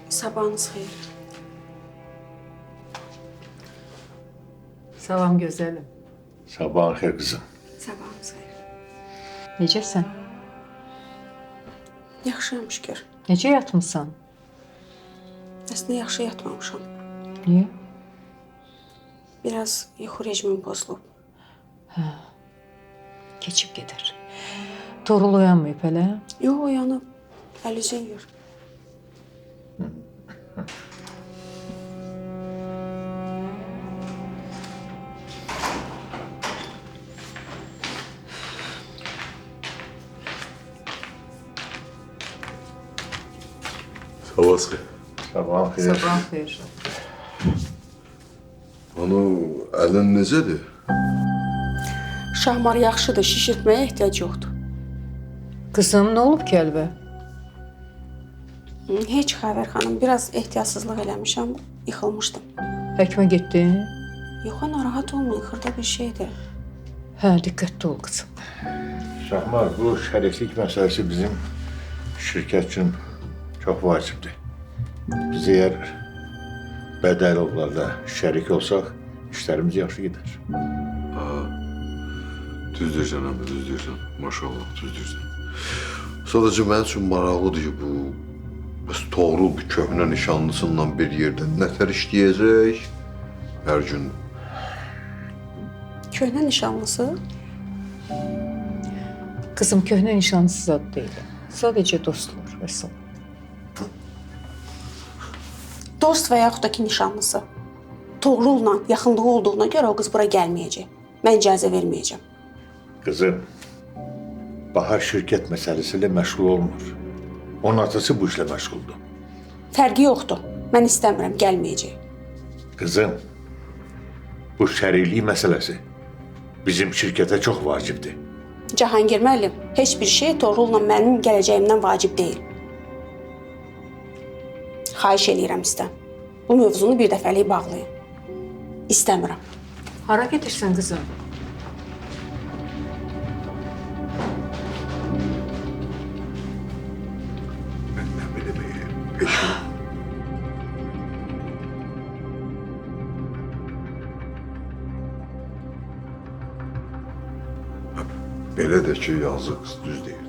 Sabahınız xeyir. Salam gözəlim. Sabahın xeyir kızım. Sabahınız xeyir. Necəsən? Yaxşıyam şükür. Necə yatmısan? Əslində yaxşı yatmamışam. Niyə? Biraz yuxu rejimim pozulub. Keçib gedər. Torul oyanmayıb hələ? Yox, oyanıb. Əl-üzü yuyur. Sabah xeyir. Sabahın xeyir. Sabahın xeyir. Onu əlin necədir? Şahmar yaxşıdır, şişirtməyə ehtiyac yoxdur. Qızım, nə olub ki əlbə? Heç xəbər xanım, biraz ehtiyatsızlıq eləmişəm, yıxılmışdım. Həkimə getdin? Yox, narahat olmayın, xırda bir şeydir. Hə, diqqətli ol qızım. Şahmar, bu şəriklik məsələsi bizim şirkət üçün çox vacibdir. Biz eğer Bədəlovlarla şərik olsaq, işlərimiz yaxşı gedər. Düz deyirsən, əmi, düz deyirsən. Maşallah, düz deyirsən. Sadəcə mənim üçün maraqlıdır ki, bu bəs Toğrul bir köhnə nişanlısından bir yerdə nətər işləyəcək hər gün. Köhnə nişanlısı? Qızım, köhnə nişanlısı zad deyil. Sadəcə dostlar və salam. Dost və yaxud da ki nişanlısı. Toğrul'la yaxınlığı olduğuna görə o qız bura gəlməyəcək. Mən icazə verməyəcəm. Kızım, Bahar şirket meselesiyle məşğul olmur. Onun atası bu işle məşğuldur. Fərqi yoxdur. Mən istəmirəm, gəlməyəcək. Kızım, bu şəriklik meselesi bizim şirkete çok vacibdir. Cahangir müəllim, heç bir şey Toğrul'la mənim gələcəyimdən vacib deyil. Xahiş eləyirəm sizdən. Bu mövzunu bir dəfəlik bağlayın. İstəmirəm. Hara gedirsən qızım? Mən nə bilim, peşin. Belə də ki, yazıq, düz deyir.